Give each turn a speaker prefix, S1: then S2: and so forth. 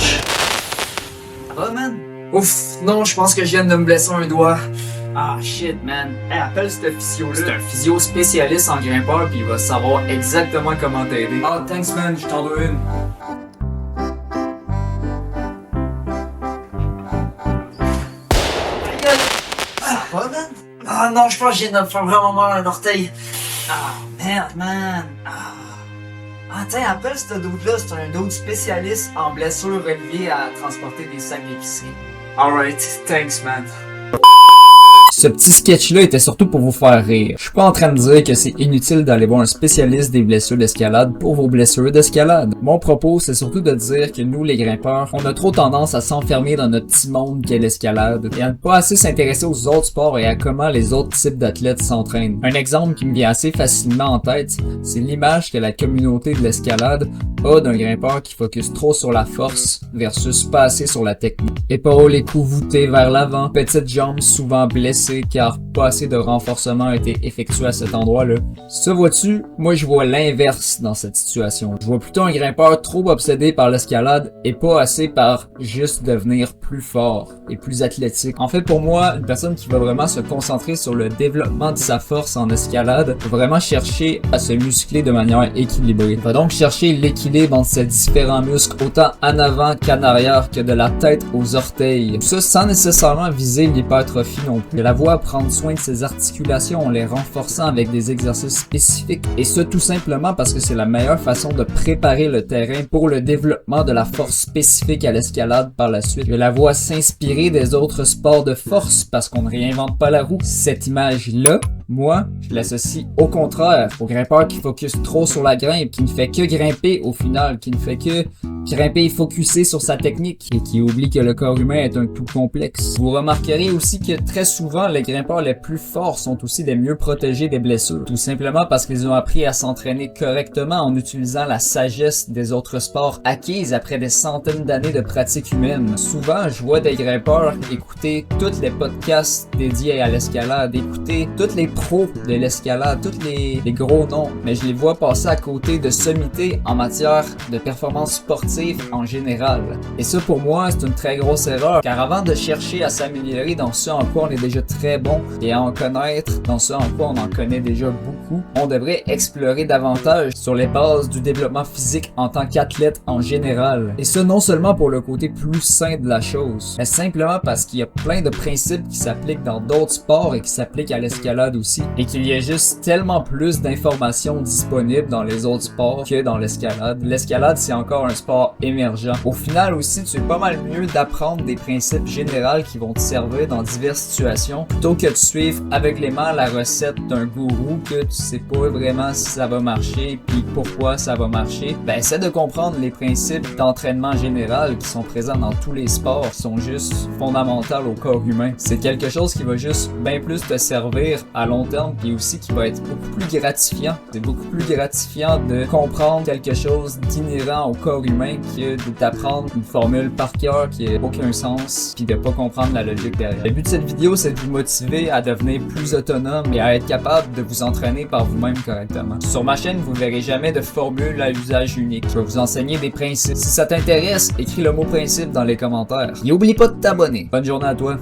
S1: hanche. Ça va, man? Ouf, non, je pense que je viens de me blesser un doigt. Ah, shit, man. Hey, appelle ce physio-là. C'est un physio spécialiste en grimpeur, puis il va savoir exactement comment t'aider. Ah, thanks, man, je t'en dois une. Ça va, man? Ah, non, je pense que je viens de me faire vraiment mal à un orteil. Ah, merde, man. Ah, tiens, appelle ce dude-là, c'est un dude spécialiste en blessures relevées à transporter des sacs d'épicerie. Alright, thanks, man.
S2: Ce petit sketch-là était surtout pour vous faire rire. Je suis pas en train de dire que c'est inutile d'aller voir un spécialiste des blessures d'escalade pour vos blessures d'escalade. Mon propos, c'est surtout de dire que nous, les grimpeurs, on a trop tendance à s'enfermer dans notre petit monde qu'est l'escalade et à ne pas assez s'intéresser aux autres sports et à comment les autres types d'athlètes s'entraînent. Un exemple qui me vient assez facilement en tête, c'est l'image que la communauté de l'escalade a d'un grimpeur qui focus trop sur la force versus pas assez sur la technique. Épaules et coups voûtés vers l'avant, petites jambes souvent blessées car pas assez de renforcement a été effectué à cet endroit-là. Ça, vois-tu, moi je vois l'inverse dans cette situation. Je vois plutôt un grimpeur trop obsédé par l'escalade et pas assez par juste devenir plus fort et plus athlétique. En fait, pour moi, une personne qui va vraiment se concentrer sur le développement de sa force en escalade va vraiment chercher à se muscler de manière équilibrée. Va donc chercher l'équilibre entre ses différents muscles autant en avant qu'en arrière que de la tête aux orteils. Tout ça sans nécessairement viser l'hypertrophie non plus. La voix prendre soin de ses articulations en les renforçant avec des exercices spécifiques et ce tout simplement parce que c'est la meilleure façon de préparer le terrain pour le développement de la force spécifique à l'escalade par la suite. Je la vois s'inspirer des autres sports de force parce qu'on ne réinvente pas la roue. Cette image-là, moi, je l'associe au contraire au grimpeur qui focus trop sur la grimpe, qui ne fait que grimper au final, qui ne fait que grimper et focuser sur sa technique et qui oublie que le corps humain est un tout complexe. Vous remarquerez aussi que très souvent, les grimpeurs les plus forts sont aussi les mieux protégés des blessures. Tout simplement parce qu'ils ont appris à s'entraîner correctement en utilisant la sagesse des autres sports acquises après des centaines d'années de pratique humaine. Souvent, je vois des grimpeurs écouter tous les podcasts dédiés à l'escalade, écouter tous les pros de l'escalade, tous les gros noms, mais je les vois passer à côté de sommités en matière de performance sportive en général. Et ça, pour moi, c'est une très grosse erreur, car avant de chercher à s'améliorer dans ce en quoi on est déjà très bon et à en connaître dans ce en quoi on en connaît déjà beaucoup, on devrait explorer davantage sur les bases du développement physique en tant qu'athlète en général. Et ça, non seulement pour le côté plus sain de la chose, mais simplement parce qu'il y a plein de principes qui s'appliquent dans d'autres sports et qui s'appliquent à l'escalade aussi, et qu'il y a juste tellement plus d'informations disponibles dans les autres sports que dans l'escalade. L'escalade, c'est encore un sport émergent. Au final aussi, tu es pas mal mieux d'apprendre des principes généraux qui vont te servir dans diverses situations, plutôt que de suivre aveuglément la recette d'un gourou que tu sais pas vraiment si ça va marcher puis pourquoi ça va marcher. Ben, essaie de comprendre les principes d'entraînement général qui sont présents dans tous les sports, qui sont juste fondamentaux au corps humain. C'est quelque chose qui va juste bien plus te servir à long terme et aussi qui va être beaucoup plus gratifiant. C'est beaucoup plus gratifiant de comprendre quelque chose d'inhérent au corps humain que de t'apprendre une formule par cœur qui n'a aucun sens puis de pas comprendre la logique derrière. Le but de cette vidéo, c'est de vous motiver à devenir plus autonome et à être capable de vous entraîner par vous-même correctement. Sur ma chaîne, vous verrez jamais de formule à usage unique. Je vais vous enseigner des principes. Si ça t'intéresse, écris le mot principe dans les commentaires. Et oublie pas de t'abonner. Bonne journée à toi.